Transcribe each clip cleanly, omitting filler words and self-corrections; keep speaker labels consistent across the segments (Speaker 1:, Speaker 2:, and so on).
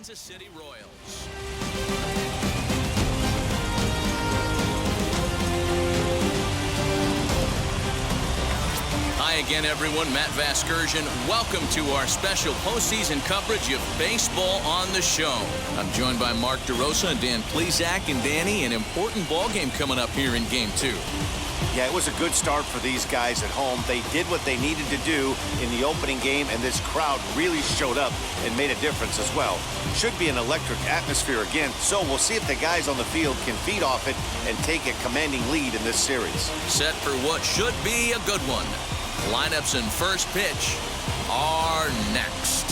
Speaker 1: Kansas City Royals. Hi again, everyone. Matt Vasgersian. Welcome to our special postseason coverage of baseball on the show. I'm joined by Mark DeRosa and Dan Plesac. And Danny, an important ball game coming up here in Game 2.
Speaker 2: Yeah, it was a good start for these guys at home. They did what they needed to do in the opening game, and this crowd really showed up and made a difference as well. Should be an electric atmosphere again, so we'll see if the guys on the field can feed off it and take a commanding lead in this series. Set for what should be a good one. Lineups and first pitch are next.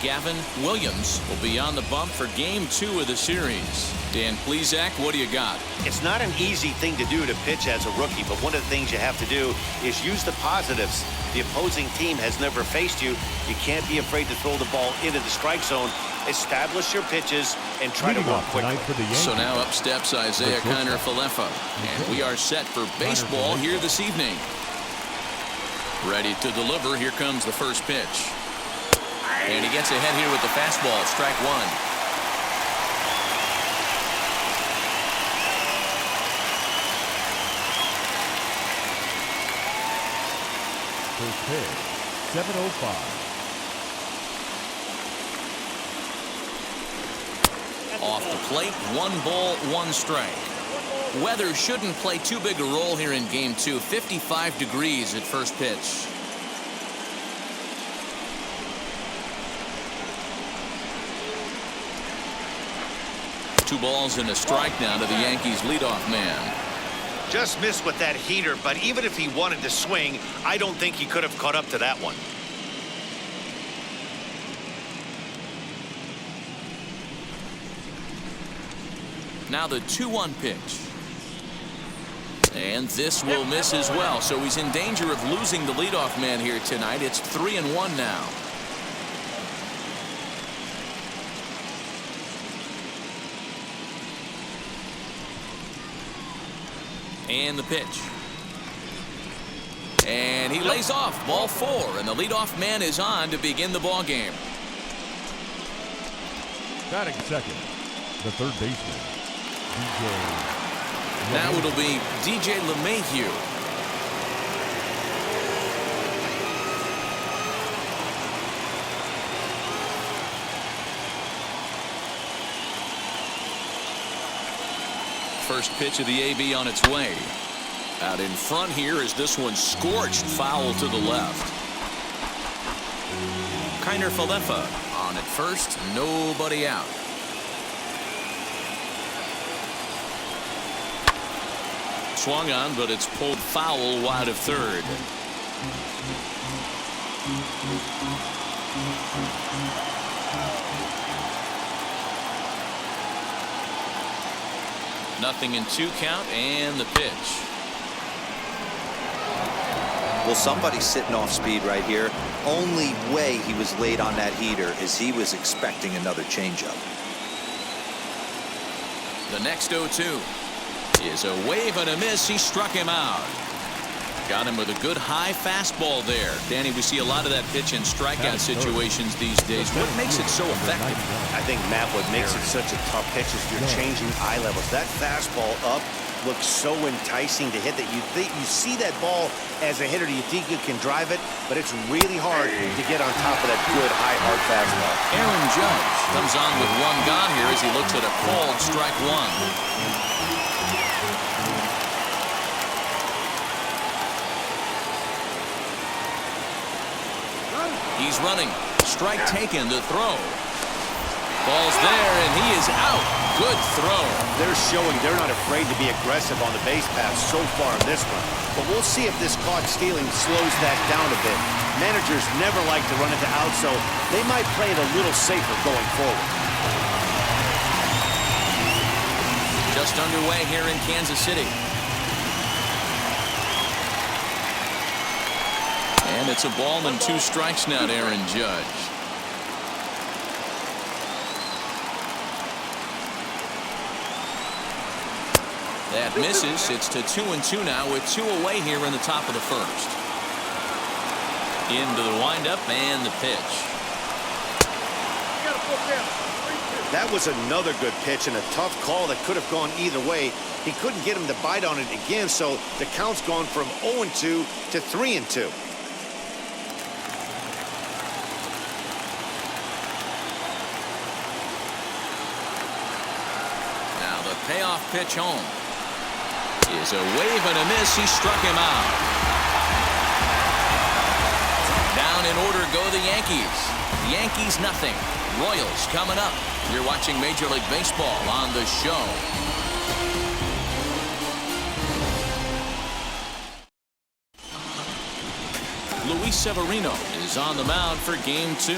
Speaker 2: Gavin Williams will be on the bump for Game 2 of the series. Dan Plesac, what do you got? It's not an easy thing to do to pitch as a rookie, but one of the things you have to do is use the positives. The opposing team has never faced you. You can't be afraid to throw the ball into the strike zone. Establish your pitches and try to work quickly.
Speaker 1: So now up steps Isaiah Kiner-Falefa, and we are set for baseball here this evening. Ready to deliver. Here comes the first pitch. And he gets ahead here with the fastball. Strike one.
Speaker 3: First pitch, 7:05.
Speaker 1: Off the plate, 1 ball, 1 strike. Weather shouldn't play too big a role here in Game 2. 55 degrees at first pitch. Two balls and a strike now to the Yankees leadoff man.
Speaker 2: Just missed with that heater, but even if he wanted to swing, I don't think he could have caught up to that one.
Speaker 1: Now the 2-1 pitch. And this will miss as well, so he's in danger of losing the leadoff man here tonight. It's 3-1 now. And the pitch. And he lays off. Ball 4, and the leadoff man is on to begin the ball game.
Speaker 3: Batting second, the third baseman, DJ.
Speaker 1: Now it'll be DJ LeMahieu. First pitch of the AB on its way. Out in front here is this one scorched foul to the left. Kiner-Falefa on at first, nobody out. Swung on, but it's pulled foul wide of third. Nothing in 2 count, and the pitch.
Speaker 4: Well, somebody's sitting off speed right here. Only way he was late on that heater is he was expecting another changeup.
Speaker 1: The next 0-2 is a wave and a miss. He struck him out. Got him with a good high fastball there. Danny, we see a lot of that pitch in strikeout situations these days. What makes it so effective?
Speaker 2: I think, Matt, what makes it such a tough pitch is you're changing eye levels. That fastball up looks so enticing to hit that you see that ball as a hitter. You think you can drive it, but it's really hard to get on top of that good high hard fastball.
Speaker 1: Aaron Judge comes on with 1 gone here as he looks at a called strike 1. He's running. Strike taken to throw. Ball's there, and he is out. Good throw.
Speaker 2: They're showing they're not afraid to be aggressive on the base path so far in this one. But we'll see if this caught stealing slows that down a bit. Managers never like to run into out, so they might play it a little safer going forward.
Speaker 1: Just underway here in Kansas City. And it's a ball and 2 strikes now to Aaron Judge. That misses. It's to 2-2 now with 2 away here in the top of the first. Into the windup and the pitch.
Speaker 2: That was another good pitch and a tough call that could have gone either way. He couldn't get him to bite on it again, so the count's gone from 0-2 to 3-2.
Speaker 1: Now the payoff pitch home is a wave and a miss. He struck him out. Down in order go the Yankees. Yankees nothing. Royals coming up. You're watching Major League Baseball on the show. Luis Severino is on the mound for game 2.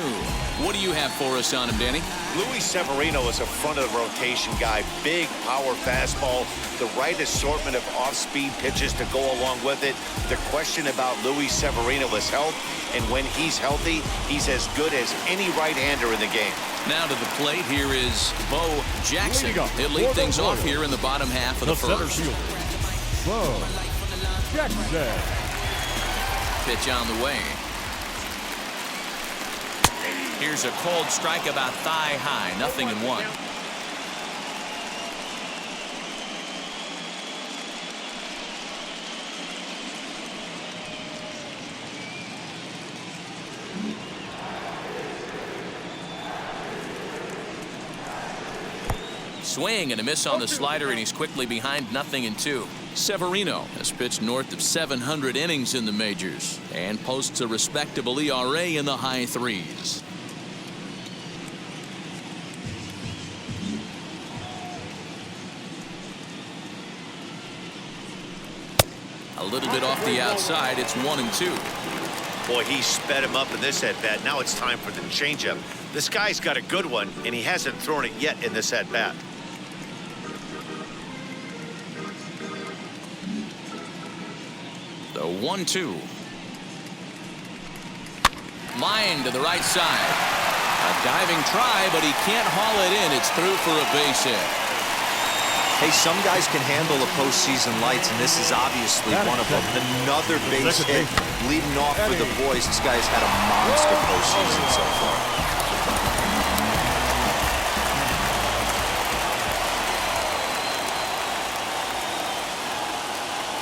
Speaker 1: What do you have for us on him, Danny?
Speaker 2: Luis Severino is a front of the rotation guy. Big power fastball, the right assortment of off-speed pitches to go along with it. The question about Luis Severino is health, and when he's healthy, he's as good as any right-hander in the game.
Speaker 1: Now to the plate, here is Bo Jackson. He'll lead things off here in the bottom half of the first.
Speaker 3: Bo Jackson.
Speaker 1: Pitch on the way. Here's a cold strike about thigh high. 0-1. Swing and a miss on the slider, and he's quickly behind 0-2. Severino has pitched north of 700 innings in the majors and posts a respectable ERA in the high 3s. A little bit off the outside. It's 1-2.
Speaker 2: Boy, he sped him up in this at-bat. Now it's time for the changeup. This guy's got a good one, and he hasn't thrown it yet in this at-bat.
Speaker 1: The 1-2. Line to the right side. A diving try, but he can't haul it in. It's through for a base hit.
Speaker 4: Hey, some guys can handle the postseason lights, and this is obviously one of them. Another base hit leading off for the boys. This guy's had a monster postseason so far.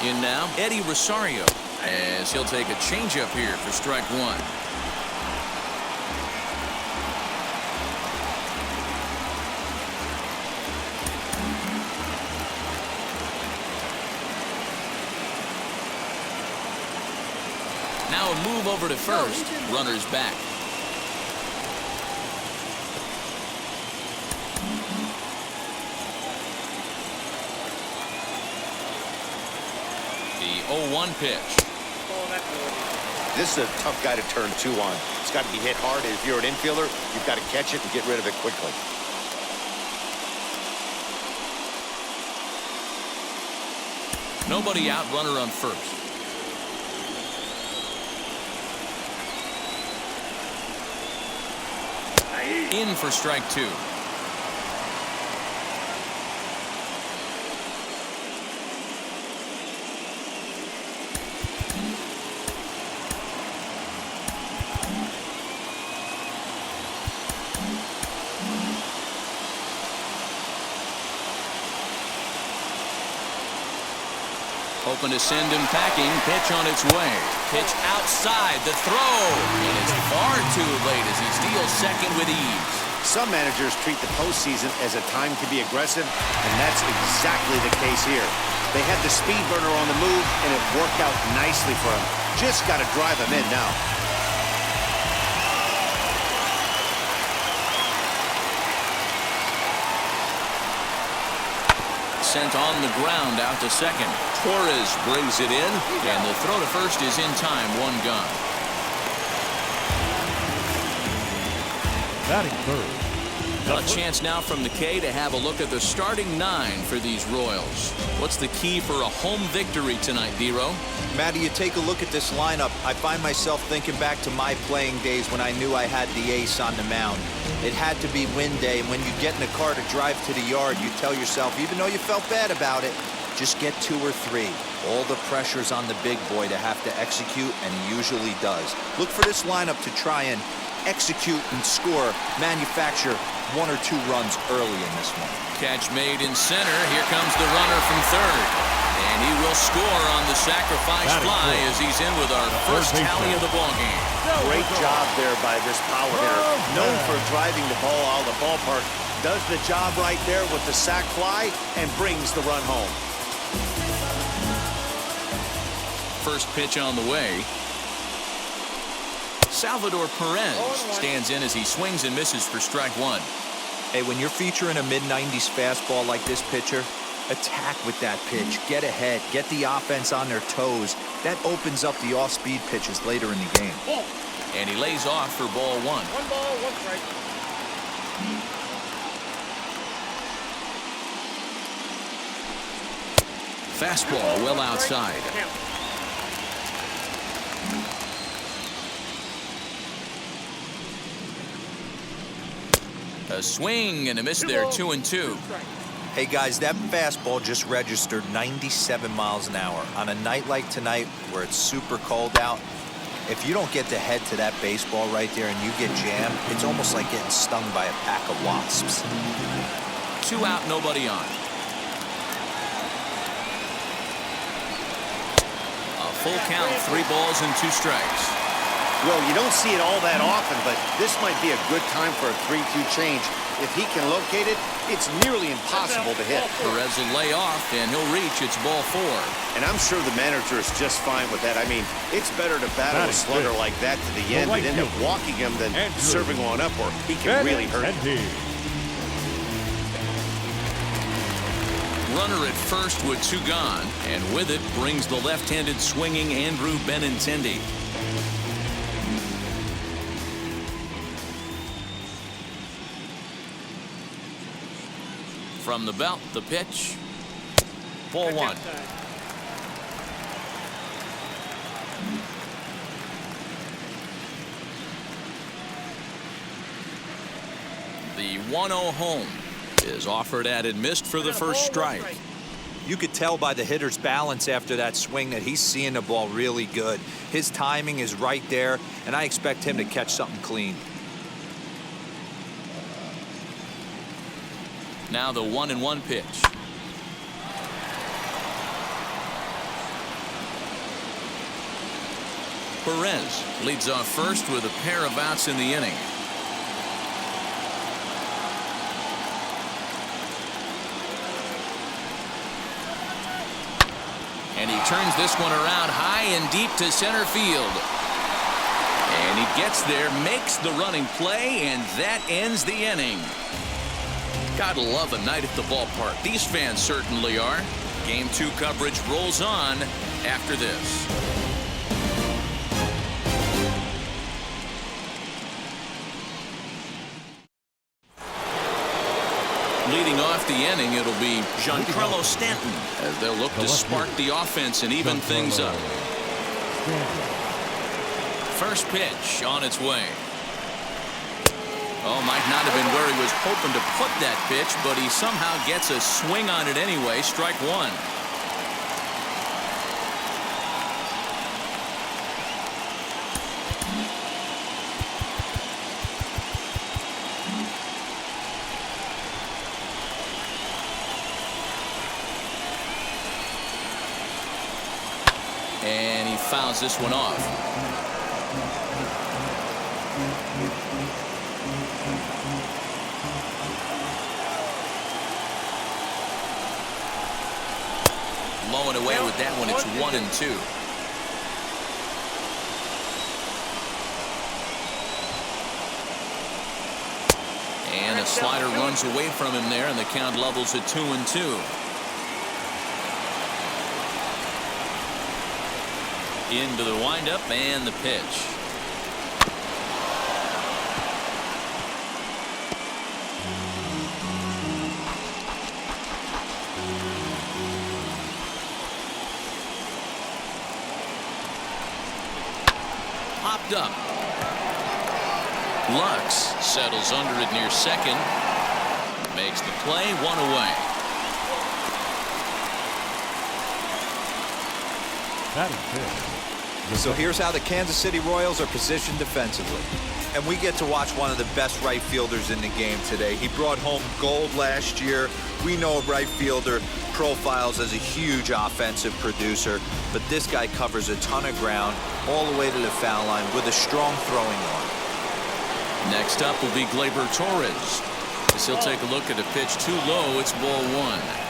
Speaker 1: In now, Eddie Rosario, as he'll take a changeup here for strike 1. Now a move over to first. Runners back. The 0-1 pitch.
Speaker 2: This is a tough guy to turn 2 on. It's got to be hit hard. If you're an infielder, you've got to catch it and get rid of it quickly.
Speaker 1: Nobody out, runner on first. In for strike 2. Hoping to send him packing. Pitch on its way. Pitch outside the throw. And it's far too late as he steals second with ease.
Speaker 2: Some managers treat the postseason as a time to be aggressive, and that's exactly the case here. They had the speed burner on the move, and it worked out nicely for him. Just got to drive him in now.
Speaker 1: Sent on the ground out to second. Torres brings it in, and the throw to first is in time. 1 gone.
Speaker 3: Batting third.
Speaker 1: A chance now from the K to have a look at the starting 9 for these Royals. What's the key for a home victory tonight, D-Row?
Speaker 4: Matty, you take a look at this lineup. I find myself thinking back to my playing days when I knew I had the ace on the mound. It had to be win day, and when you get in a car to drive to the yard, you tell yourself, even though you felt bad about it, Just get 2 or 3. All the pressure's on the big boy to have to execute, and he usually does. Look for this lineup to try and execute and score, manufacture 1 or 2 runs early in this one.
Speaker 1: Catch made in center. Here comes the runner from third. And he will score on the sacrifice fly as he's in with our first tally of the ballgame.
Speaker 2: Great job there by this power hitter. Known for driving the ball out of the ballpark. Does the job right there with the sac fly and brings the run home.
Speaker 1: First pitch on the way. Salvador Perez stands in as he swings and misses for strike 1.
Speaker 4: Hey, when you're featuring a mid-90s fastball like this pitcher, attack with that pitch. Get ahead. Get the offense on their toes. That opens up the off-speed pitches later in the game.
Speaker 1: And he lays off for ball 1.
Speaker 5: 1 ball, 1 strike.
Speaker 1: Fastball well outside. A swing and a miss there, 2-2.
Speaker 4: Hey guys, that fastball just registered 97 miles an hour. On a night like tonight where it's super cold out, if you don't get the head to that baseball right there and you get jammed, it's almost like getting stung by a pack of wasps.
Speaker 1: 2 out, nobody on. A full count, 3 balls and 2 strikes.
Speaker 2: Well, you don't see it all that often, but this might be a good time for a 3-2 change. If he can locate it, it's nearly impossible to hit.
Speaker 1: Perez will lay off, and he'll reach. It's ball 4.
Speaker 2: And I'm sure the manager is just fine with that. I mean, it's better to battle a slugger like that to the end and end up walking him than serving one up, or he can really hurt him.
Speaker 1: Runner at first with 2 gone, and with it brings the left-handed swinging Andrew Benintendi. From the belt, the pitch. Ball 1. The 1-0 home is offered at and missed for the first strike.
Speaker 4: You could tell by the hitter's balance after that swing that he's seeing the ball really good. His timing is right there, and I expect him to catch something clean.
Speaker 1: Now the 1-1 pitch. Perez leads off first with a pair of outs in the inning. And he turns this one around high and deep to center field. And he gets there, makes the running play, and that ends the inning. Gotta love a night at the ballpark. These fans certainly are. Game 2 coverage rolls on after this. Leading off the inning, it'll be Giancarlo Stanton as they'll look to spark the offense and even things up. First pitch on its way. Oh, might not have been where he was hoping to put that pitch, but he somehow gets a swing on it anyway. Strike 1. And he fouls this one off. Low and away with that one. It's 1-2. And a slider runs away from him there, and the count levels at 2-2. Into the windup and the pitch. Popped up. Lux settles under it near second. Makes the play, 1 away.
Speaker 3: Batting fifth.
Speaker 4: So here's how the Kansas City Royals are positioned defensively. And we get to watch one of the best right fielders in the game today. He brought home gold last year. We know a right fielder profiles as a huge offensive producer, but this guy covers a ton of ground all the way to the foul line with a strong throwing arm.
Speaker 1: Next up will be Gleyber Torres. As he'll take a look at a pitch too low. It's ball one.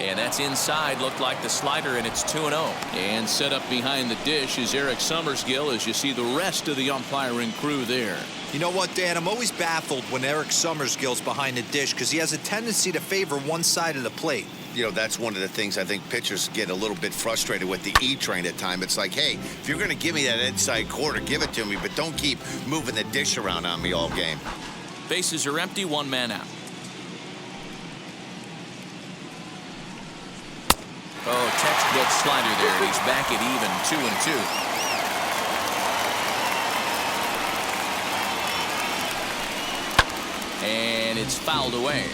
Speaker 1: And that's inside. Looked like the slider, and it's 2-0. And set up behind the dish is Eric Summersgill, as you see the rest of the umpiring crew there.
Speaker 4: You know what, Dan? I'm always baffled when Eric Summersgill's behind the dish because he has a tendency to favor one side of the plate.
Speaker 2: You know, that's one of the things I think pitchers get a little bit frustrated with the E-train at times. It's like, hey, if you're going to give me that inside corner, give it to me, but don't keep moving the dish around on me all game.
Speaker 1: Bases are empty, one man out. Oh, textbook slider there. He's back at even, 2-2. And it's fouled away.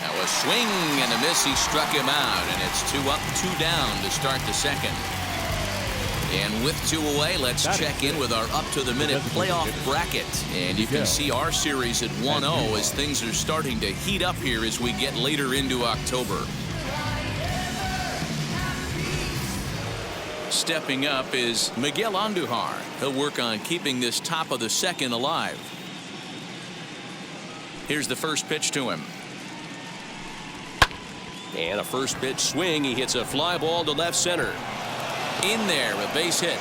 Speaker 1: Now a swing and a miss. He struck him out, and it's 2 up, 2 down to start the second. And with 2 away, let's check in with our up-to-the-minute playoff bracket. And you can see our series at 1-0 as things are starting to heat up here as we get later into October. Stepping up is Miguel Andujar. He'll work on keeping this top of the second alive. Here's the first pitch to him. And a first pitch swing. He hits a fly ball to left center. In there, a base hit.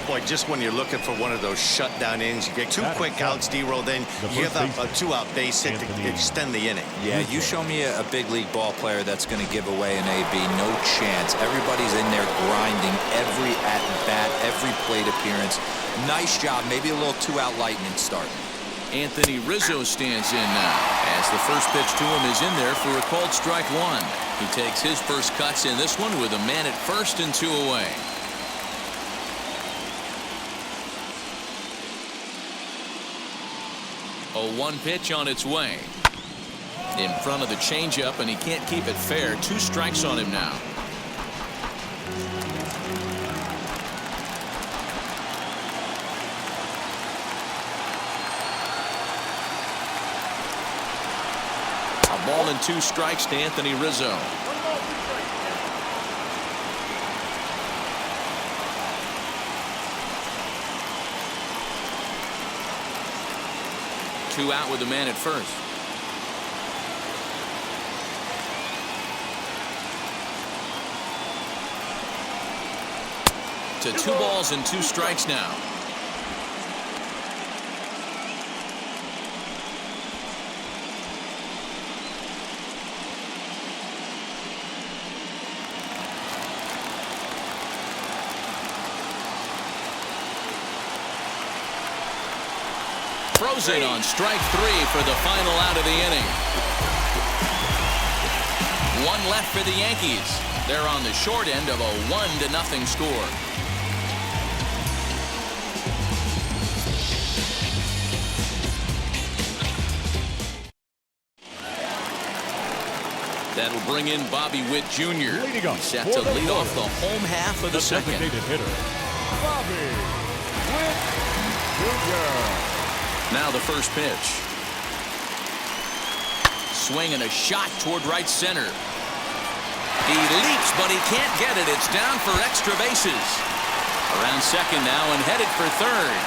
Speaker 2: Boy, just when you're looking for one of those shutdown innings, you get 2 quick outs, D-roll, then you give up a 2-out base hit to extend the inning.
Speaker 4: Yeah, you show me a big league ball player that's going to give away an AB. No chance. Everybody's in there grinding every at-bat, every plate appearance. Nice job. Maybe a little 2-out lightning start.
Speaker 1: Anthony Rizzo stands in now as the first pitch to him is in there for a called strike 1. He takes his first cuts in this one with a man at first and 2 away. A 1 pitch on its way. In front of the changeup, and he can't keep it fair. 2 strikes on him now. A ball and 2 strikes to Anthony Rizzo. Two out with the man at first. To 2 balls and 2 strikes now. Frozen on strike 3 for the final out of the inning. 1 left for the Yankees. They're on the short end of a 1-0 score. That'll bring in Bobby Witt Jr. He's set to lead off the home half of the second.
Speaker 3: Designated hitter, Bobby Witt Jr.
Speaker 1: Now the first pitch. Swing and a shot toward right center. He leaps, but he can't get it. It's down for extra bases. Around second now and headed for third.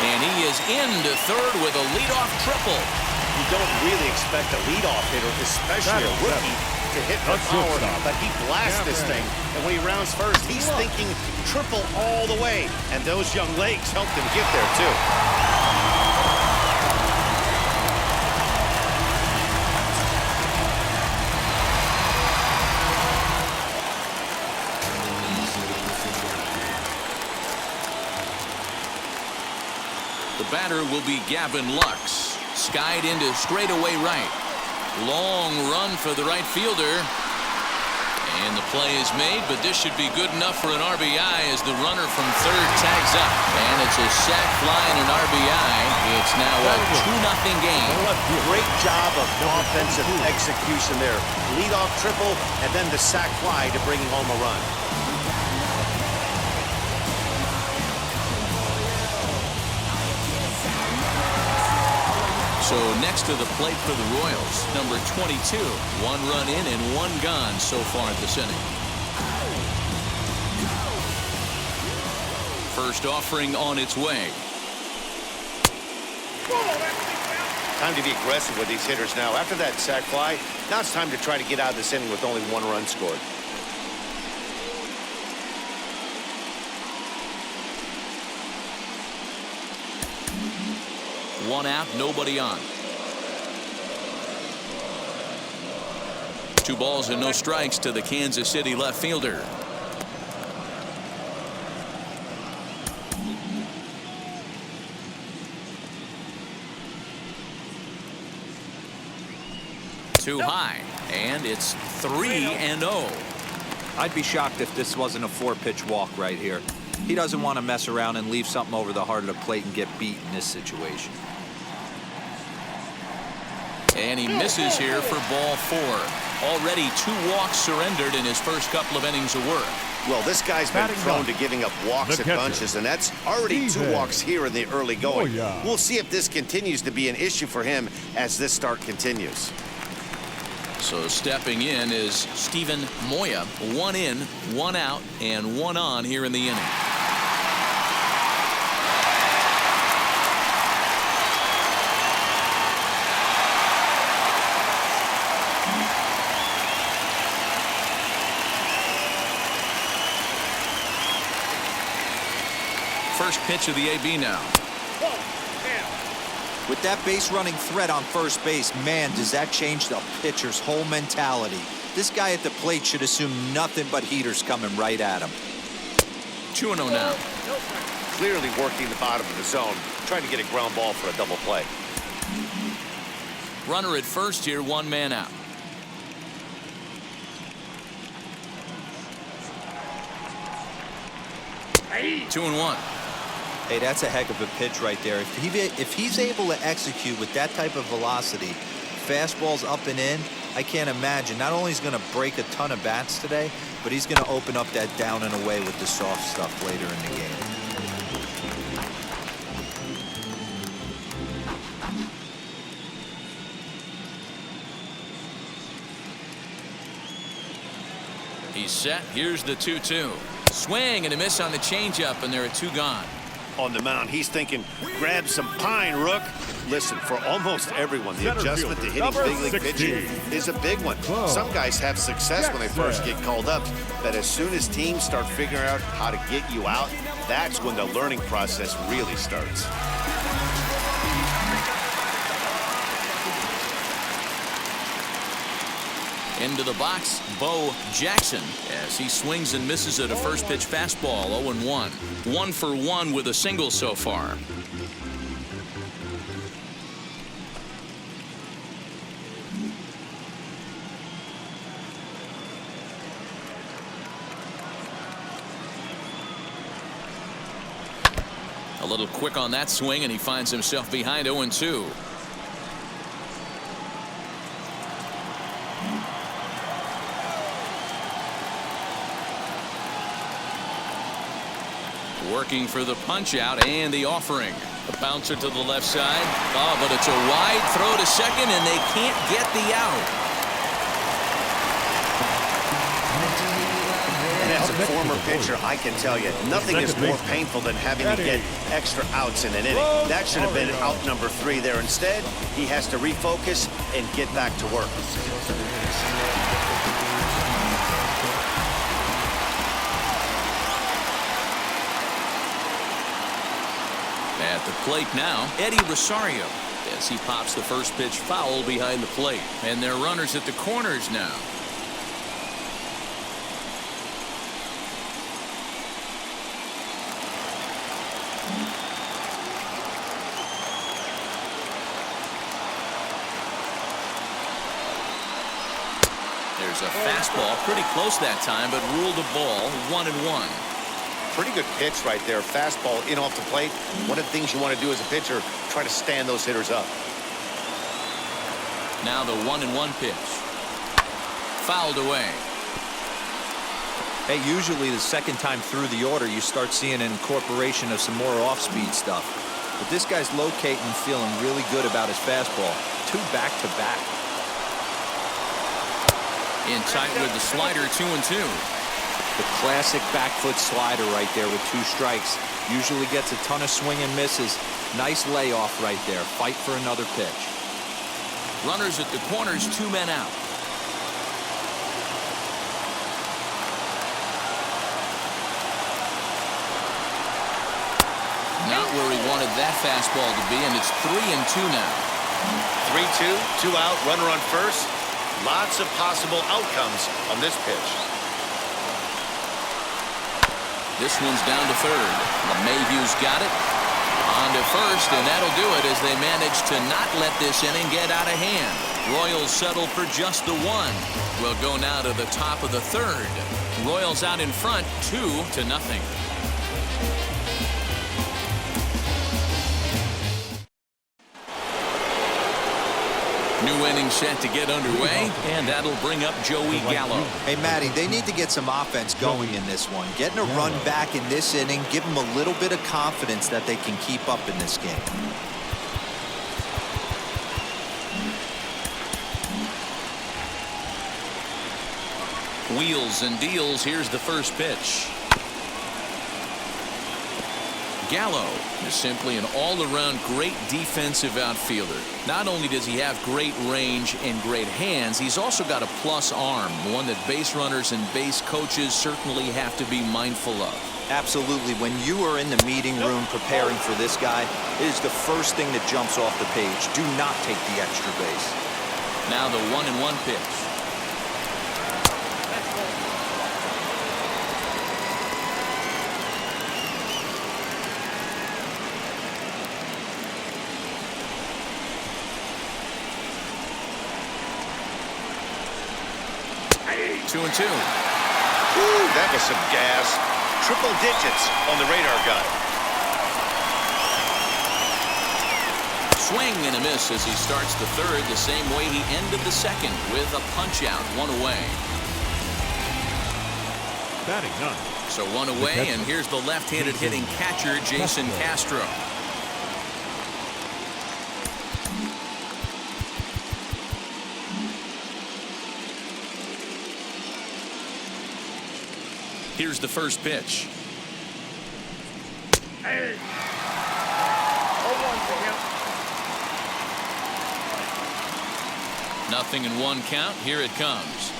Speaker 1: And he is into third with a leadoff triple.
Speaker 2: You don't really expect a leadoff hitter, especially a rookie, to hit for power, but he blasts this thing. And when he rounds first, he's thinking triple all the way. And those young legs helped him get there, too.
Speaker 1: The batter will be Gavin Lux. Skied into straightaway right. Long run for the right fielder. And the play is made, but this should be good enough for an RBI as the runner from third tags up. And it's a sac fly and an RBI. It's now a 2-0 game.
Speaker 2: Great job of offensive execution there. Leadoff triple and then the sac fly to bring home a run.
Speaker 1: So next to the plate for the Royals, number 22. 1 run in and 1 gone so far at this inning. First offering on its way.
Speaker 2: Time to be aggressive with these hitters now. After that sac fly, now it's time to try to get out of this inning with only 1 run scored.
Speaker 1: One out, nobody on. 2 balls and no strikes to the Kansas City left fielder. Too high, and it's 3-0.
Speaker 4: I'd be shocked if this wasn't a 4-pitch walk right here. He doesn't want to mess around and leave something over the heart of the plate and get beat in this situation.
Speaker 1: And he misses here for ball 4. Already 2 walks surrendered in his first couple of innings of work.
Speaker 2: Well, this guy's been prone to giving up walks at bunches, and that's already 2 walks here in the early going. We'll see if this continues to be an issue for him as this start continues.
Speaker 1: So stepping in is Steven Moya. 1 in, 1 out, and 1 on here in the inning. First pitch of the AB now.
Speaker 4: With that base running threat on first base, man, does that change the pitcher's whole mentality. This guy at the plate should assume nothing but heaters coming right at him.
Speaker 1: 2-0 now.
Speaker 2: Clearly working the bottom of the zone, trying to get a ground ball for a double play.
Speaker 1: Runner at first here, 1 man out. Hey. 2-1.
Speaker 4: Hey, that's a heck of a pitch right there. If he's able to execute with that type of velocity, fastballs up and in, I can't imagine. Not only is he going to break a ton of bats today, but he's going to open up that down and away with the soft stuff later in the game.
Speaker 1: He's set. Here's the 2-2. Swing and a miss on the changeup, and there are 2 gone.
Speaker 2: On the mound, he's thinking, grab some pine, Rook. Listen, for almost everyone, the adjustment to hitting big league pitching is a big one. Some guys have success when they first get called up, but as soon as teams start figuring out how to get you out, that's when the learning process really starts.
Speaker 1: Into the box, Bo Jackson, as he swings and misses at a first pitch fastball. 0-1. 1 for 1 with a single so far. A little quick on that swing, and he finds himself behind 0-2. Working for the punch out and the offering. The bouncer to the left side. Oh, but it's a wide throw to second, and they can't get the out.
Speaker 2: And as a former pitcher, I can tell you, nothing is more painful than having to get extra outs in an inning. That should have been out number 3 there. Instead, he has to refocus and get back to work.
Speaker 1: At the plate now, Eddie Rosario, as he pops the first pitch foul behind the plate. And they're runners at the corners now. There's a fastball pretty close that time, but ruled a ball 1-1.
Speaker 2: Pretty good pitch right there. Fastball in off the plate. One of the things you want to do as a pitcher, try to stand those hitters up.
Speaker 1: Now the 1-1 pitch. Fouled away.
Speaker 4: Hey, usually the second time through the order, you start seeing an incorporation of some more off-speed stuff. But this guy's locating and feeling really good about his fastball. 2 back-to-back.
Speaker 1: In tight with the slider, 2-2.
Speaker 4: The classic back foot slider right there with 2 strikes. Usually gets a ton of swing and misses. Nice layoff right there. Fight for another pitch.
Speaker 1: Runners at the corners, 2 men out. Not where he wanted that fastball to be, and it's 3-2 now.
Speaker 2: 3-2, 2 out, runner on first. Lots of possible outcomes on this pitch.
Speaker 1: This one's down to third. LeMahieu's got it. On to first, and that'll do it as they manage to not let this inning get out of hand. Royals settle for just the 1. We'll go now to the top of the third. Royals out in front, 2-0. New inning set to get underway, and that'll bring up Joey Gallo.
Speaker 4: Hey, Matty, they need to get some offense going in this one. Getting a run back in this inning, give them a little bit of confidence that they can keep up in this game.
Speaker 1: Wheels and deals. Here's the first pitch. Gallo is simply an all-around great defensive outfielder. Not only does he have great range and great hands, he's also got a plus arm, one that base runners and base coaches certainly have to be mindful of.
Speaker 4: Absolutely. When you are in the meeting room preparing for this guy, it is the first thing that jumps off the page. Do not take the extra base.
Speaker 1: Now the 1-1 pitch. Two and 2.
Speaker 2: Ooh, that was some gas. Triple digits on the radar gun.
Speaker 1: Swing and a miss as he starts the third the same way he ended the second with a punch out, 1 away.
Speaker 3: Batting 9.
Speaker 1: So 1 away, and here's the left-handed hitting catcher, Jason Castro. Here's the first pitch.
Speaker 5: Hey. 0-1 for him.
Speaker 1: 0-1 count. Here it comes.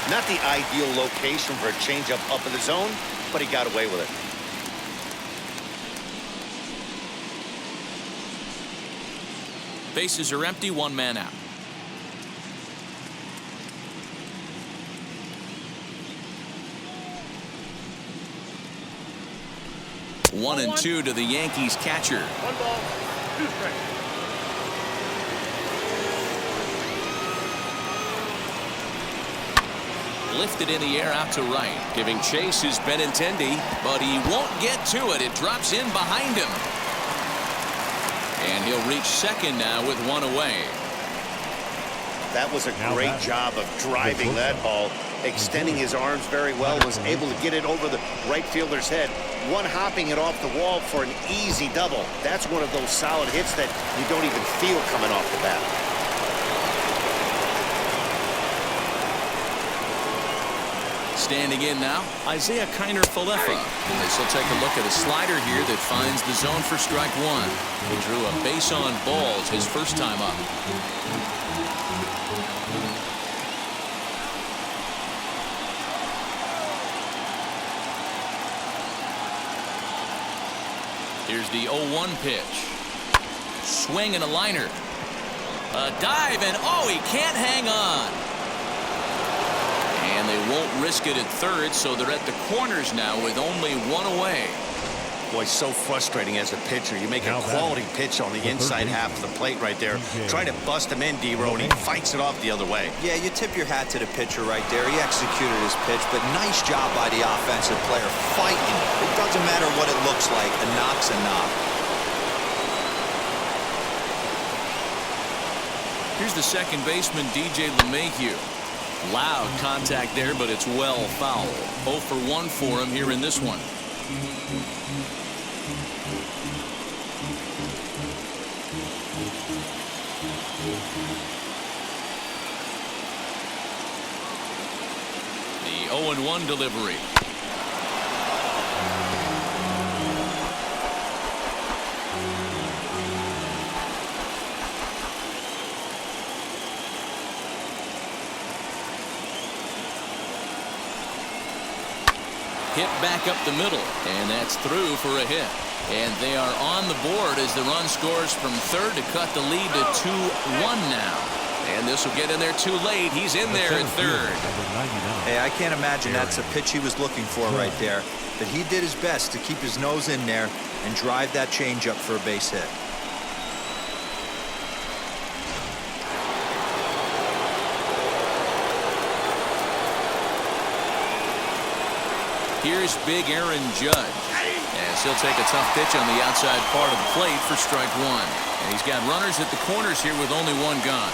Speaker 2: Not the ideal location for a changeup up in the zone, but he got away with it.
Speaker 1: Bases are empty, 1 man out. One and 2 to the Yankees catcher.
Speaker 5: 1 ball, 2 strikes.
Speaker 1: Lifted in the air out to right. Giving chase is Benintendi, but he won't get to it. It drops in behind him. And he'll reach second now with 1 away.
Speaker 2: That was a great job of driving that ball, extending his arms very well, was able to get it over the right fielder's head. One hopping it off the wall for an easy double. That's one of those solid hits that you don't even feel coming off the bat.
Speaker 1: Standing in now, Isaiah Kiner-Falefa. This will take a look at a slider here that finds the zone for strike 1. He drew a base on balls his first time up. Here's the 0-1 pitch. Swing and a liner. A dive, and oh, he can't hang on. And they won't risk it at third, so they're at the corners now with only 1 away.
Speaker 2: Boy, so frustrating as a pitcher. You make a quality pitch on the inside half of the plate right there. Try to bust him in, D-Row, and he fights it off the other way.
Speaker 4: Yeah, you tip your hat to the pitcher right there. He executed his pitch, but nice job by the offensive player fighting. It doesn't matter what it looks like. A knock's a knock.
Speaker 1: Here's the second baseman, DJ LeMahieu. Loud contact there, but it's well foul. 0 for 1 for him here in this one. The 0-1 delivery. Hit back up the middle, and that's through for a hit. And they are on the board as the run scores from third to cut the lead to 2-1 now. And this will get in there too late. He's in there at third.
Speaker 4: Hey, I can't imagine that's a pitch he was looking for right there. But he did his best to keep his nose in there and drive that changeup for a base hit.
Speaker 1: Here's big Aaron Judge. As he'll take a tough pitch on the outside part of the plate for strike one. And he's got runners at the corners here with only one gone.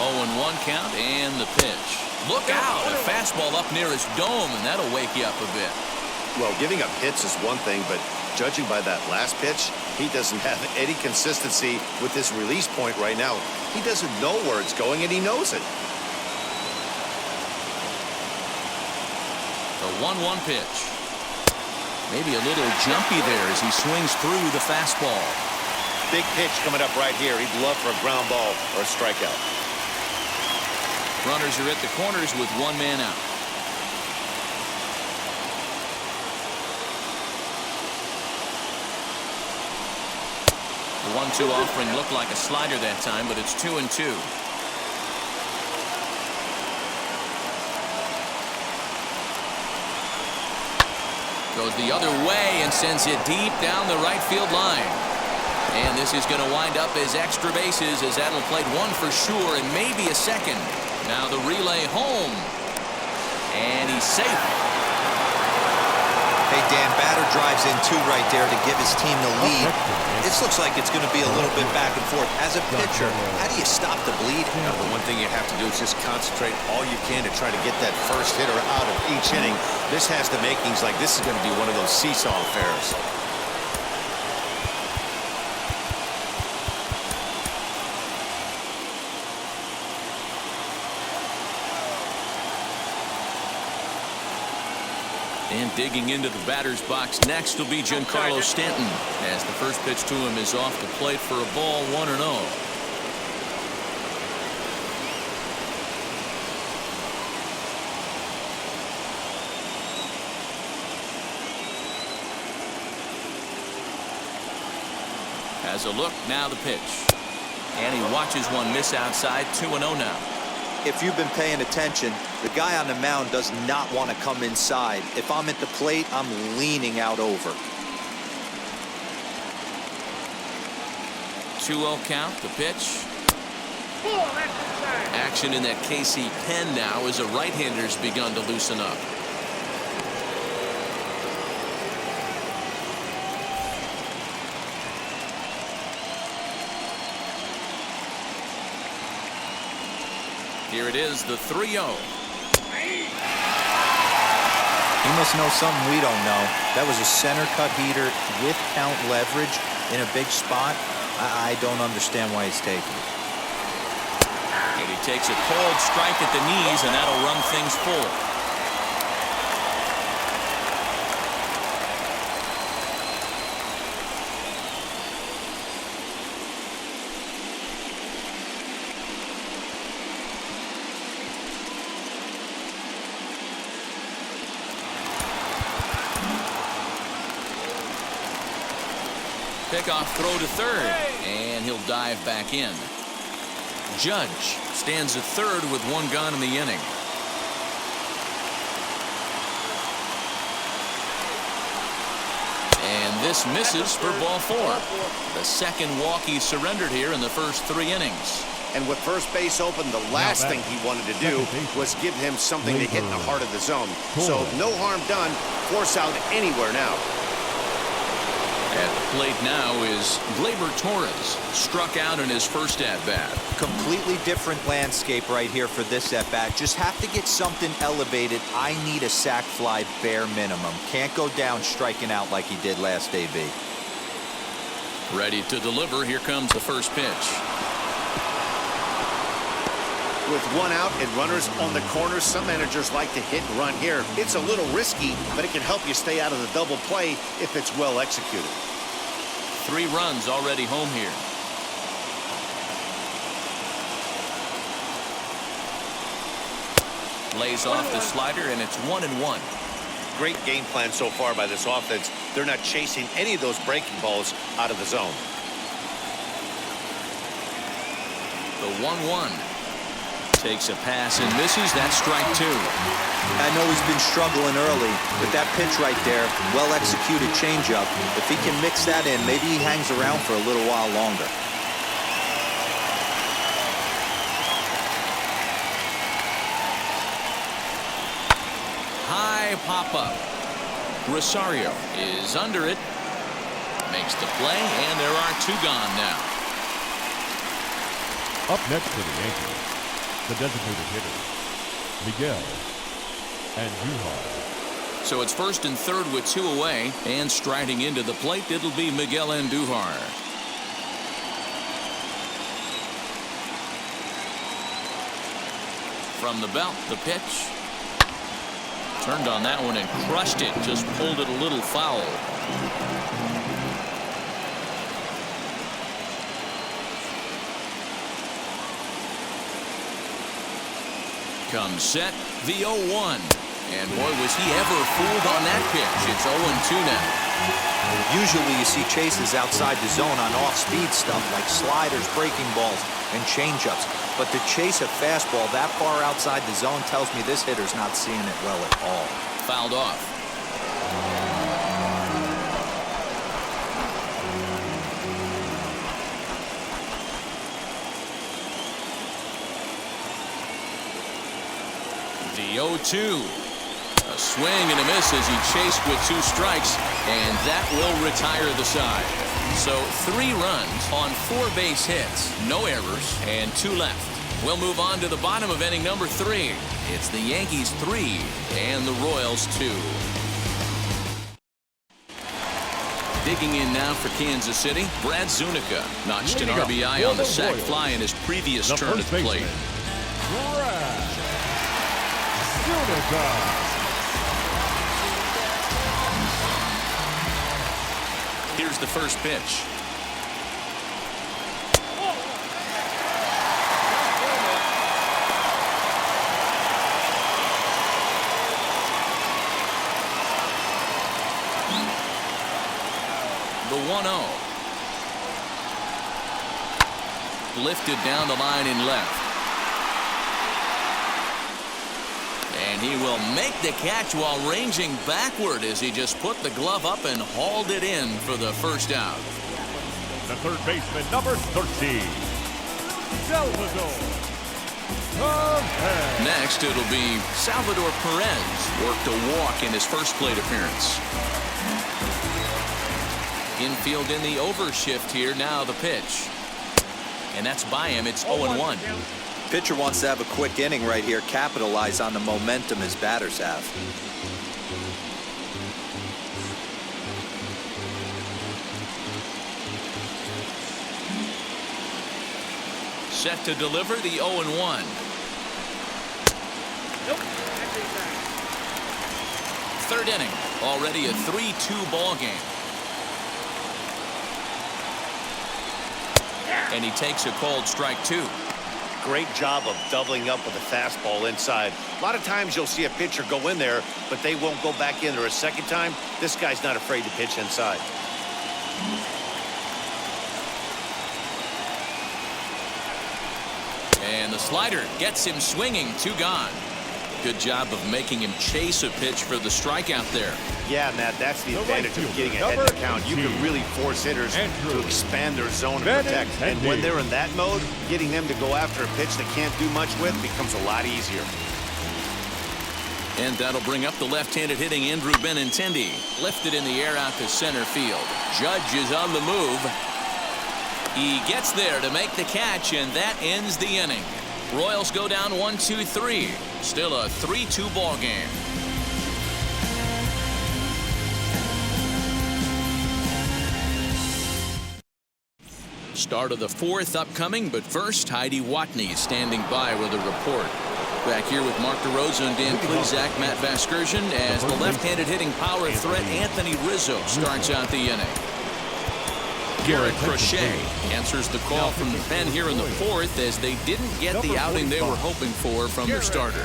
Speaker 1: Oh, 1 count and the pitch. Look out! A fastball up near his dome, and that'll wake you up a bit.
Speaker 2: Well, giving up hits is one thing, but judging by that last pitch, he doesn't have any consistency with this release point right now. He doesn't know where it's going, and he knows it.
Speaker 1: The 1-1 pitch. Maybe a little jumpy there as he swings through the fastball.
Speaker 2: Big pitch coming up right here. He'd love for a ground ball or a strikeout.
Speaker 1: Runners are at the corners with one man out. The 1-2 offering looked like a slider that time, but it's 2-2. Goes the other way and sends it deep down the right field line. And this is going to wind up as extra bases, as that'll play one for sure and maybe a second. Now the relay home. And he's safe.
Speaker 4: Hey, Dan, batter drives in two right there to give his team the lead. This looks like it's going to be a little bit back and forth. As a pitcher, how do you stop the bleeding?
Speaker 2: Now, the one thing you have to do is just concentrate all you can to try to get that first hitter out of each inning. This has the makings like this is going to be one of those seesaw affairs.
Speaker 1: And digging into the batter's box next will be Giancarlo Stanton, as the first pitch to him is off the plate for a ball, 1-0. Has a look, now the pitch. And he watches one miss outside, 2-0 now.
Speaker 4: If you've been paying attention, the guy on the mound does not want to come inside. If I'm at the plate, I'm leaning out over.
Speaker 1: 2-0 count, the pitch. Action in that KC pen now as a right-hander's begun to loosen up. Here it is, the 3-0.
Speaker 4: He must know something we don't know. That was a center cut heater with count leverage in a big spot. I don't understand why he's taking it.
Speaker 1: And he takes a cold strike at the knees, and that'll run things full. Pickoff throw to third, and he'll dive back in. Judge stands at third with one gone in the inning. And this misses for ball 4. The second walk he surrendered here in the first 3 innings.
Speaker 2: And with first base open, the last thing he wanted to do was give him something to hit in the heart of the zone. So no harm done. Force out anywhere now.
Speaker 1: At the plate now is Gleyber Torres. Struck out in his first at-bat.
Speaker 4: Completely different landscape right here for this at-bat. Just have to get something elevated. I need a sac fly bare minimum. Can't go down striking out like he did last AB.
Speaker 1: Ready to deliver. Here comes the first pitch.
Speaker 2: With one out and runners on the corners, some managers like to hit and run here. It's a little risky, but it can help you stay out of the double play if it's well executed.
Speaker 1: 3 runs already home here. Lays off the slider, and it's 1-1.
Speaker 2: Great game plan so far by this offense. They're not chasing any of those breaking balls out of the zone.
Speaker 1: The 1-1. Takes a pass and misses. That's strike 2.
Speaker 4: I know he's been struggling early, but that pitch right there, well-executed changeup. If he can mix that in, maybe he hangs around for a little while longer.
Speaker 1: High pop-up. Rosario is under it. Makes the play, and there are 2 gone now.
Speaker 3: Up next for the Yankees, the designated hitter, Miguel Andujar.
Speaker 1: So it's first and third with 2 away, and striding into the plate, it'll be Miguel Andujar. From the belt, the pitch. Turned on that one and crushed it. Just pulled it a little foul. Comes set, the 0-1. And boy, was he ever fooled on that pitch. It's 0-2 now.
Speaker 4: Usually you see chases outside the zone on off-speed stuff like sliders, breaking balls, and changeups. But to chase a fastball that far outside the zone tells me this hitter's not seeing it well at all.
Speaker 1: Fouled off. The 0-2. A swing and a miss as he chased with 2 strikes, and that will retire the side. So 3 runs on 4 base hits, no errors, and 2 left. We'll move on to the bottom of inning number 3. It's the Yankees 3 and the Royals 2. Digging in now for Kansas City, Brad Zunica notched an RBI on the sac fly in his previous turn at the plate.
Speaker 3: Brad Zunica.
Speaker 1: Here's the first pitch. The 1-0. Lifted down the line in left. And he will make the catch while ranging backward as he just put the glove up and hauled it in for the first out.
Speaker 3: The third baseman, number 13, Salvador Perez.
Speaker 1: Next, it'll be Salvador Perez. Worked a walk in his first plate appearance. Infield in the overshift here. Now the pitch. And that's by him. It's 0-1.
Speaker 4: Pitcher wants to have a quick inning right here, capitalize on the momentum his batters have.
Speaker 1: Set to deliver the 0-1. Third inning. Already a 3-2 ball game. And he takes a called strike 2.
Speaker 2: Great job of doubling up with a fastball inside. A lot of times you'll see a pitcher go in there, but they won't go back in there a second time. This guy's not afraid to pitch inside.
Speaker 1: And the slider gets him swinging. 2 gone. Good job of making him chase a pitch for the strikeout there.
Speaker 2: Yeah, Matt, that's the advantage of getting ahead in the count. You can really force hitters to expand their zone and protect. And when they're in that mode, getting them to go after a pitch they can't do much with becomes a lot easier.
Speaker 1: And that'll bring up the left-handed hitting Andrew Benintendi. Lifted in the air out to center field. Judge is on the move. He gets there to make the catch, and that ends the inning. Royals go down 1-2-3. Still a 3-2 ball game. Start of the 4th upcoming, but first, Heidi Watney standing by with a report. Back here with Mark DeRosa and Dan Plezak, Matt Vasgersian, as the left-handed hitting power threat Anthony Rizzo starts out the inning. Garrett Crochet answers the call from the pen here in the 4th as they didn't get the outing they were hoping for from their starter.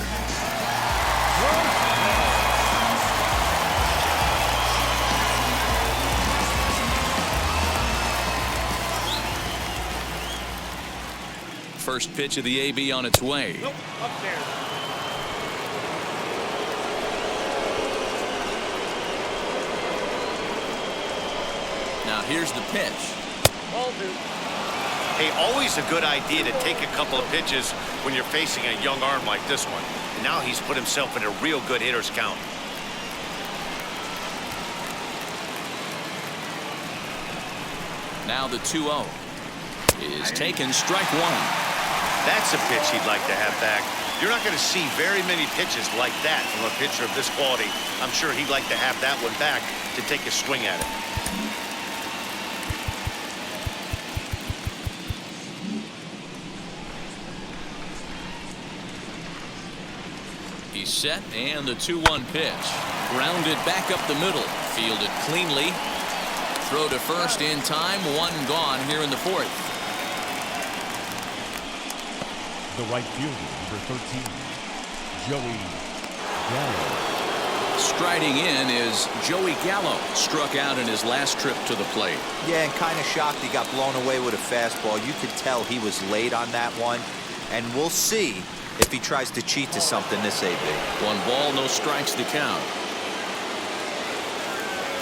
Speaker 1: First pitch of the AB on its way.
Speaker 5: Nope, up there.
Speaker 2: Now here's the pitch.
Speaker 5: Ball two.
Speaker 2: Hey, always a good idea to take a couple of pitches when you're facing a young arm like this one. And now he's put himself in a real good hitter's count.
Speaker 1: Now the 2-0 is taken, strike 1.
Speaker 2: That's a pitch he'd like to have back. You're not going to see very many pitches like that from a pitcher of this quality. I'm sure he'd like to have that one back to take a swing at it.
Speaker 1: He's set, and the 2-1 pitch. Grounded back up the middle. Fielded cleanly. Throw to first in time. 1 gone here in the 4th.
Speaker 3: The right fielder, number 13, Joey Gallo.
Speaker 1: Striding in is Joey Gallo. Struck out in his last trip to the plate.
Speaker 4: Yeah, and kind of shocked he got blown away with a fastball. You could tell he was late on that one. And we'll see if he tries to cheat to something this AB.
Speaker 1: 1 ball, no strikes to count.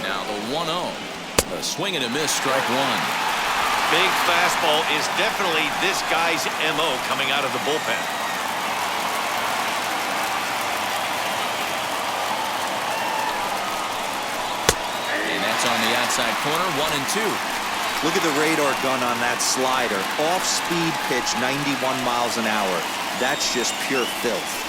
Speaker 1: Now the 1-0. A swing and a miss, strike 1.
Speaker 2: Big fastball is definitely this guy's MO coming out of the bullpen.
Speaker 1: And that's on the outside corner, 1-2.
Speaker 4: Look at the radar gun on that slider. Off-speed pitch, 91 miles an hour. That's just pure filth.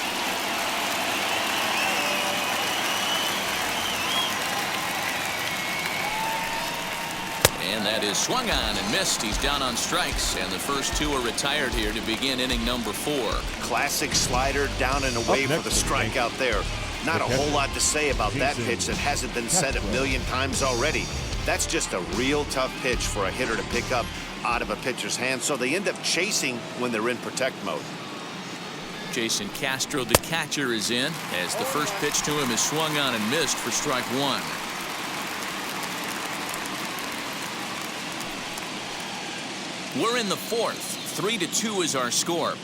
Speaker 1: And that is swung on and missed. He's down on strikes, and the first 2 are retired here to begin inning number 4.
Speaker 2: Classic slider down and away for the strikeout there. Not a whole lot to say about that pitch that hasn't been said a million times already. That's just a real tough pitch for a hitter to pick up out of a pitcher's hand, so they end up chasing when they're in protect mode.
Speaker 1: Jason Castro, the catcher, is in as the first pitch to him is swung on and missed for strike 1. We're in the 4th. 3-2 is our score.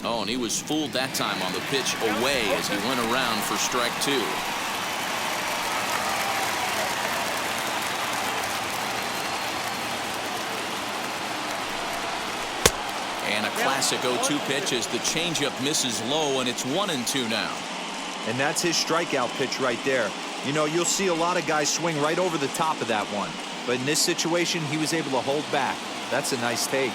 Speaker 1: Oh, and he was fooled that time on the pitch away as he went around for strike 2. And a classic 0-2 pitch as the changeup misses low, and it's 1-2 now.
Speaker 4: And that's his strikeout pitch right there. You know, you'll see a lot of guys swing right over the top of that one. But in this situation, he was able to hold back. That's a nice take.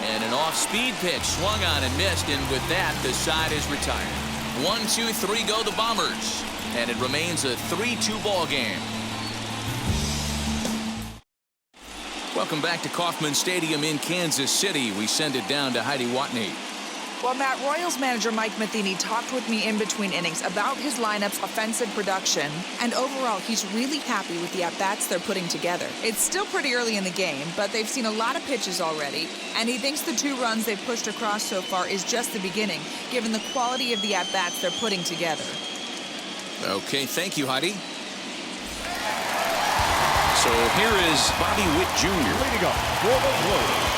Speaker 1: And an off-speed pitch swung on and missed, and with that, the side is retired. 1-2-3 go the Bombers, and it remains a 3-2 ball game. Welcome back to Kauffman Stadium in Kansas City. We send it down to Heidi Watney.
Speaker 6: Well, Matt, Royals manager Mike Matheny talked with me in between innings about his lineup's offensive production, and overall, he's really happy with the at-bats they're putting together. It's still pretty early in the game, but they've seen a lot of pitches already, and he thinks the 2 runs they've pushed across so far is just the beginning, given the quality of the at-bats they're putting together.
Speaker 1: Okay, thank you, Heidi. So here is Bobby Witt Jr.
Speaker 3: Leading up for the Royals,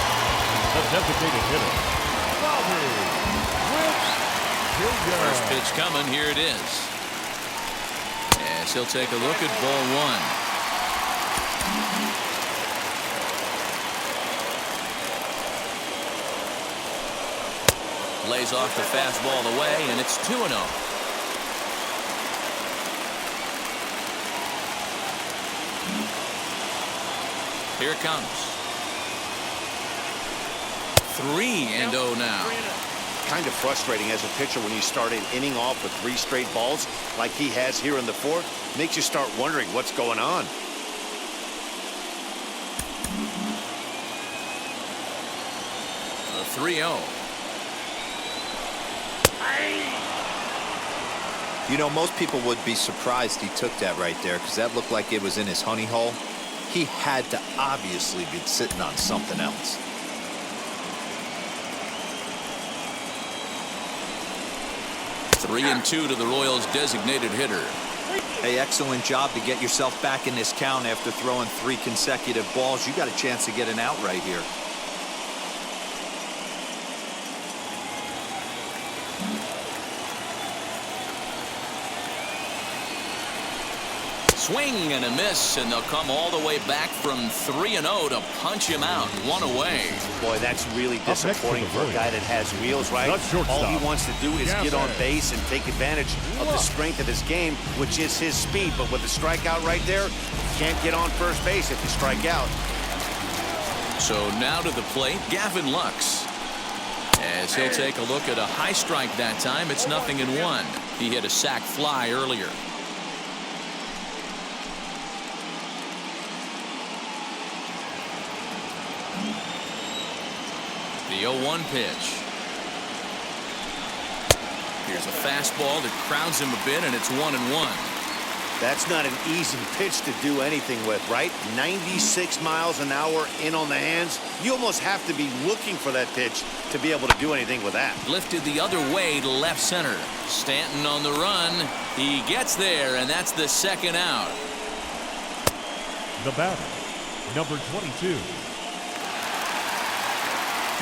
Speaker 3: the designated hitter, Bobby Witt Jr.
Speaker 1: First pitch coming. Here it is. As he'll take a look at ball one. Lays off the fastball away, and it's 2-0. Here it comes. 3-0 now.
Speaker 2: Kind of frustrating as a pitcher when you start an inning off with 3 straight balls like he has here in the 4th. Makes you start wondering what's going on.
Speaker 1: A 3-0.
Speaker 4: You know, most people would be surprised he took that right there because that looked like it was in his honey hole. He had to obviously be sitting on something else.
Speaker 1: 3-2 to the Royals' designated hitter.
Speaker 4: Hey, excellent job to get yourself back in this count after throwing 3 consecutive balls. You got a chance to get an out right here.
Speaker 1: Swing and a miss, and they'll come all the way back from 3-0 to punch him out. 1 away.
Speaker 2: Boy, that's really disappointing for a guy that has wheels, right? All he wants to do is get on base and take advantage of the strength of his game, which is his speed. But with the strikeout right there, you can't get on first base if you strike out.
Speaker 1: So now to the plate, Gavin Lux. As he'll take a look at a high strike that time, it's 0-1. He hit a sac fly earlier. The 0-1 pitch. Here's a fastball that crowds him a bit, and it's 1-1.
Speaker 2: That's not an easy pitch to do anything with, right? 96 miles an hour in on the hands. You almost have to be looking for that pitch to be able to do anything with that.
Speaker 1: Lifted the other way to left center. Stanton on the run. He gets there, and that's the 2nd out.
Speaker 3: The batter, number 22.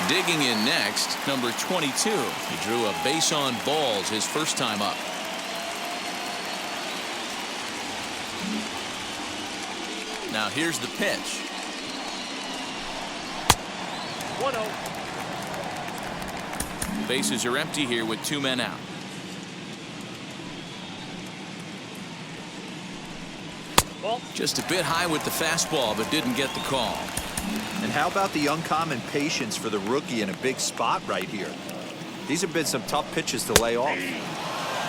Speaker 1: Digging in next, number 22. He drew a base on balls his first time up. Now here's the pitch.
Speaker 5: 1-0.
Speaker 1: Bases are empty here with 2 men out.
Speaker 5: Ball.
Speaker 1: Just a bit high with the fastball, but didn't get the call.
Speaker 4: And how about the uncommon patience for the rookie in a big spot right here? These have been some tough pitches to lay off.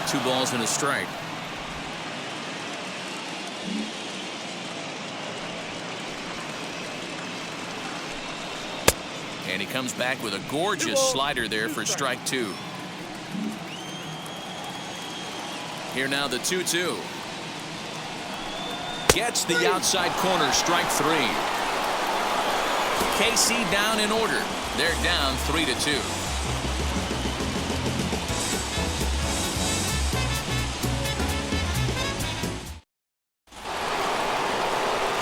Speaker 1: 2 balls and a strike. And he comes back with a gorgeous slider there for strike 2. Here now the 2-2. Gets the outside corner, strike 3. KC down in order. They're down 3-2.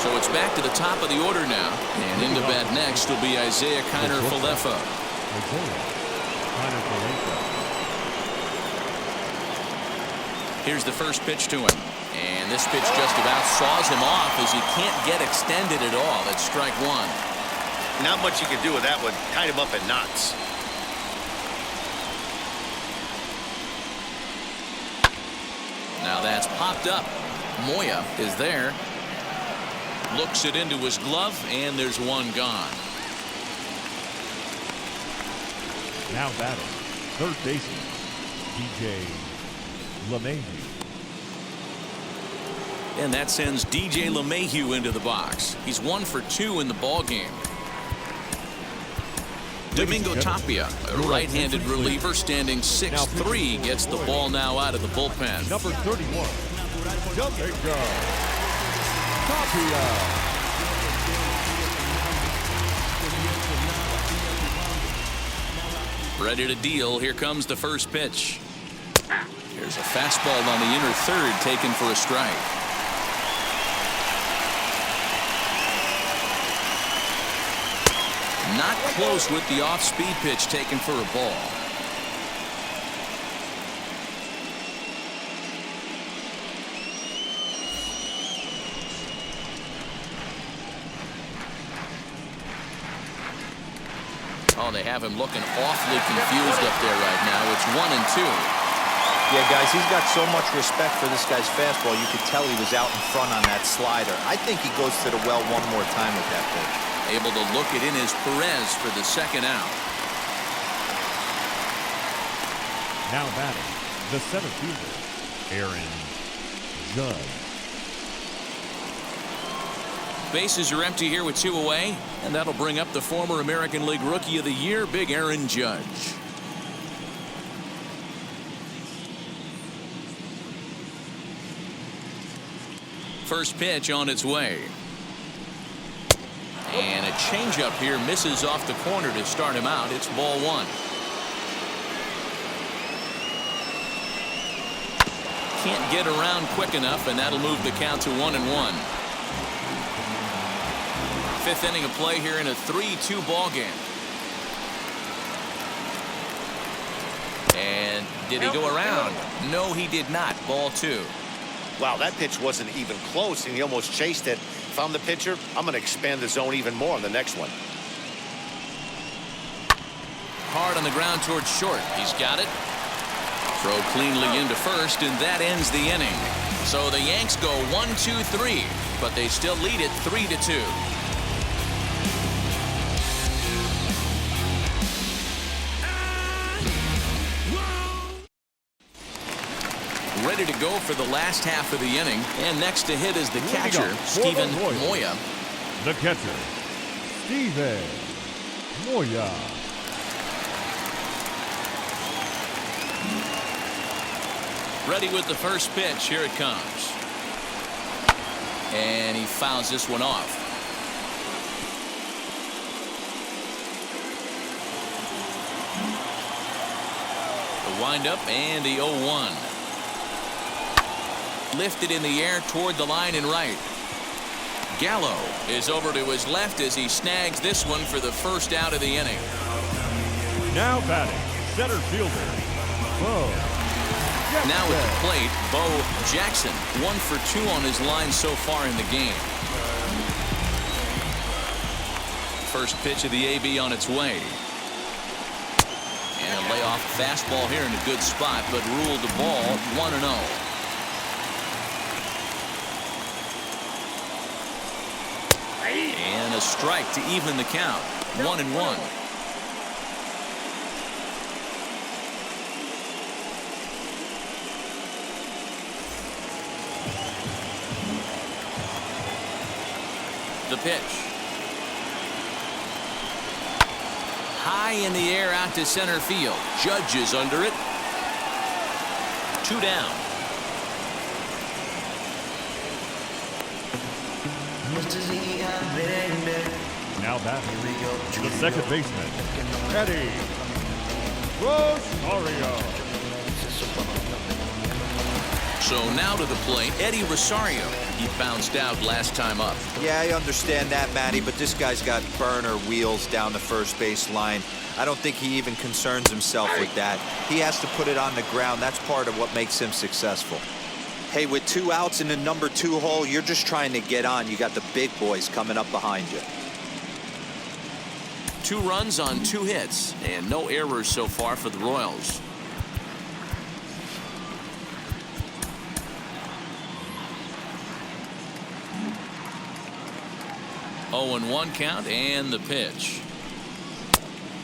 Speaker 1: So it's back to the top of the order now. And into bat next will be Isaiah Kiner-Falefa. Here's the first pitch to him. And this pitch just about saws him off as he can't get extended at all. That's strike 1.
Speaker 2: Not much you can do with that one. Tied him up in knots.
Speaker 1: Now that's popped up. Moya is there. Looks it into his glove, and there's 1 gone.
Speaker 3: Now batting, third baseman, DJ LeMahieu.
Speaker 1: And that sends DJ LeMahieu into the box. He's 1 for 2 in the ball game. Domingo Tapia, a right-handed reliever standing 6'3", gets the ball now out of the bullpen.
Speaker 3: Number 31, Domingo Tapia.
Speaker 1: Ready to deal. Here comes the first pitch. Here's a fastball on the inner third taken for a strike. Not close with the off-speed pitch taken for a ball. Oh, they have him looking awfully confused up there right now. It's 1-2.
Speaker 4: Yeah, guys, he's got so much respect for this guy's fastball. You could tell he was out in front on that slider. I think he goes to the well one more time with that pitch.
Speaker 1: Able to look it in as Perez for the second out.
Speaker 3: Now batting, the center fielder, Aaron Judge.
Speaker 1: Bases are empty here with 2 away, and that'll bring up the former American League Rookie of the Year, Big Aaron Judge. First pitch on its way. And a changeup here misses off the corner to start him out. It's ball 1. Can't get around quick enough, and that'll move the count to 1-1. 5th inning of play here in a 3-2 ball game. And did he go around? No, he did not. Ball 2.
Speaker 2: Wow, that pitch wasn't even close, and he almost chased it. If I'm the pitcher, I'm going to expand the zone even more on the next one.
Speaker 1: Hard on the ground towards short. He's got it. Throw cleanly into first, and that ends the inning. So the Yanks go 1-2-3, but they still lead it 3-2. Ready to go for the last half of the inning, and next to hit is the catcher, Steven Moya.
Speaker 3: The catcher, Steven Moya.
Speaker 1: Ready with the first pitch. Here it comes. And he fouls this one off. The windup and the 0-1. Lifted in the air toward the line and right. Gallo is over to his left as he snags this one for the first out of the inning.
Speaker 3: Now batting, center fielder, Bo Jackson.
Speaker 1: Now at the plate, Bo Jackson, 1 for 2 on his line so far in the game. First pitch of the AB on its way. And a layoff fastball here in a good spot, but ruled the ball 1-0. And a strike to even the count. 1-1. The pitch. High in the air out to center field. Judge is under it. 2 down.
Speaker 3: Now batting, the second baseman, Eddie Rosario.
Speaker 1: So now to the plate, Eddie Rosario. He bounced out last time up.
Speaker 4: Yeah, I understand that, Matty, but this guy's got burner wheels down the first base line. I don't think he even concerns himself with that. He has to put it on the ground. That's part of what makes him successful. Hey, with 2 outs in the number 2 hole, you're just trying to get on. You got the big boys coming up behind you.
Speaker 1: 2 runs on 2 hits, and no errors so far for the Royals. Oh, and 1 count, and the pitch.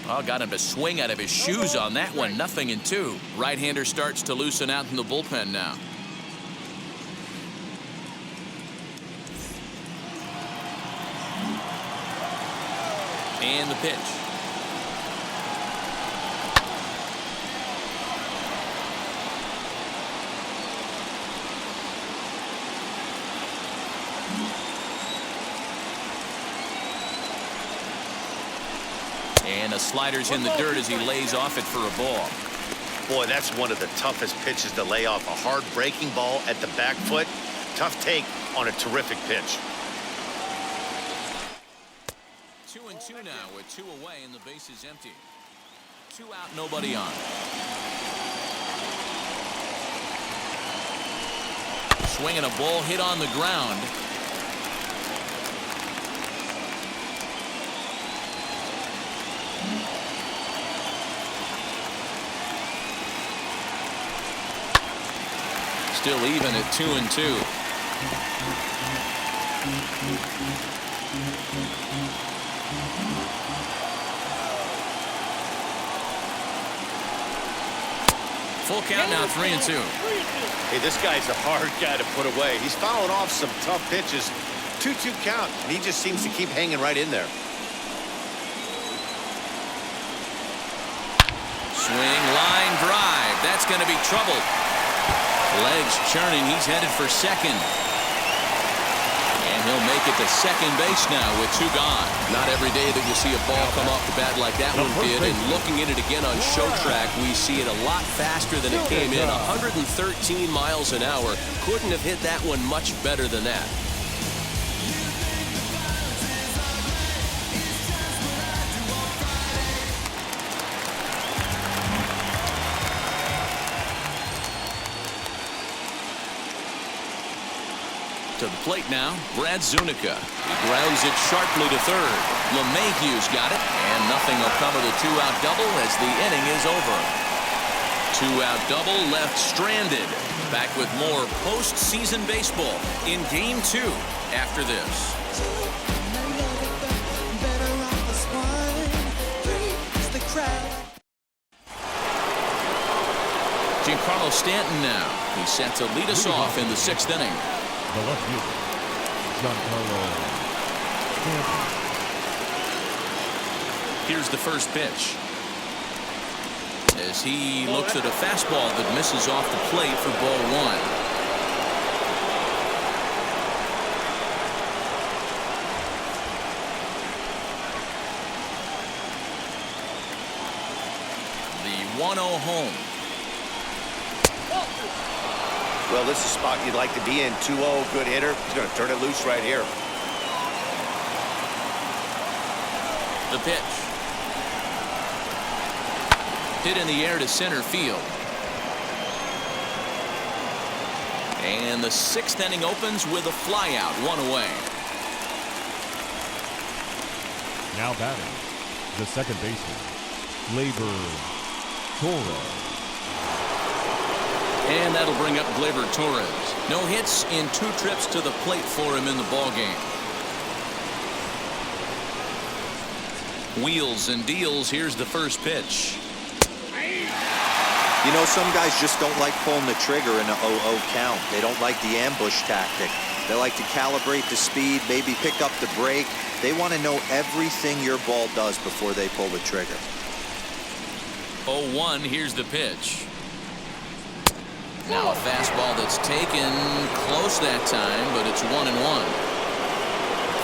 Speaker 1: Oh, got him to swing out of his shoes on that one. 0-2. Right-hander starts to loosen out in the bullpen now. And the pitch. And a slider's in the dirt as he lays off it for a ball.
Speaker 2: Boy, that's one of the toughest pitches to lay off. A hard breaking ball at the back foot. Tough take on a terrific pitch.
Speaker 1: 2-2 now with 2 away and the bases empty. 2 out, nobody on. Swinging a ball hit on the ground. Still even at 2-2. Full count now, 3-2.
Speaker 2: Hey, this guy's a hard guy to put away. He's fouling off some tough pitches. 2-2 count, and he just seems to keep hanging right in there.
Speaker 1: Swing, line drive. That's going to be trouble. Legs churning. He's headed for second. And he'll make it to second base now with 2 gone. Not every day that you see a ball come off the bat like that one did. And looking at it again on show track, we see it a lot faster than it came in. 113 miles an hour. Couldn't have hit that one much better than that. To the plate now, Brad Zunica. He grounds it sharply to third. LeMahieu's got it, and nothing will come of the 2-out double as the inning is over. 2-out double left stranded. Back with more postseason baseball in Game 2 after this. Giancarlo Stanton now. He's set to lead us off in the 6th inning.
Speaker 3: The left fielder, Giancarlo Stanton.
Speaker 1: Here's the first pitch. As he looks at a fastball that misses off the plate for ball 1. The 1-0 home.
Speaker 2: Well, this is a spot you'd like to be in. 2-0, good hitter. He's going to turn it loose right here.
Speaker 1: The pitch. Hit in the air to center field. And the 6th inning opens with a flyout, 1 away.
Speaker 3: Now batting, the second baseman, Gleyber Torres.
Speaker 1: And that'll bring up Gleyber Torres. No hits in 2 trips to the plate for him in the ballgame. Wheels and deals. Here's the first pitch.
Speaker 4: You know, some guys just don't like pulling the trigger in an 0-0 count. They don't like the ambush tactic. They like to calibrate the speed, maybe pick up the brake. They want to know everything your ball does before they pull the trigger.
Speaker 1: 0-1. Here's the pitch. Now a fastball that's taken close that time, but it's 1-1.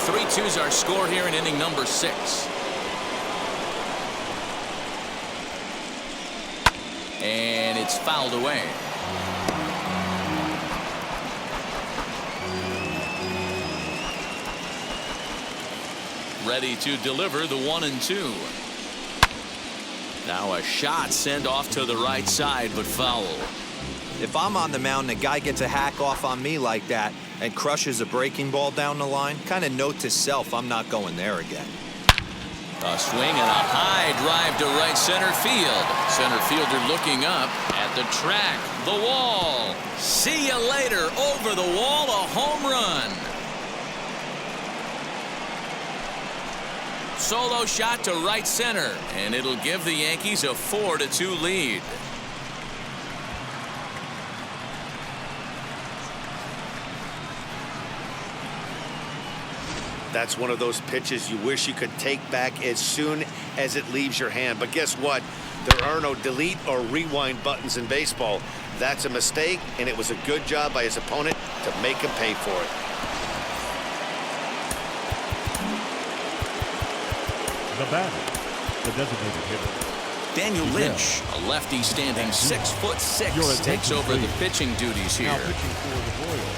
Speaker 1: 3-2's our score here in inning number 6. And it's fouled away. Ready to deliver the 1-2. Now a shot sent off to the right side, but foul.
Speaker 4: If I'm on the mound and a guy gets a hack off on me like that and crushes a breaking ball down the line, kind of note to self, I'm not going there again.
Speaker 1: A swing and a high drive to right center field. Center fielder looking up at the track, the wall. See you later. Over the wall, a home run. Solo shot to right center, and it'll give the Yankees a 4-2 lead.
Speaker 2: That's one of those pitches you wish you could take back as soon as it leaves your hand. But guess what? There are no delete or rewind buttons in baseball. That's a mistake, and it was a good job by his opponent to make him pay for it.
Speaker 3: The batter, the designated hitter,
Speaker 1: Daniel Lynch, a lefty standing 6'6", takes over the pitching duties here.
Speaker 3: now pitching for the Royals,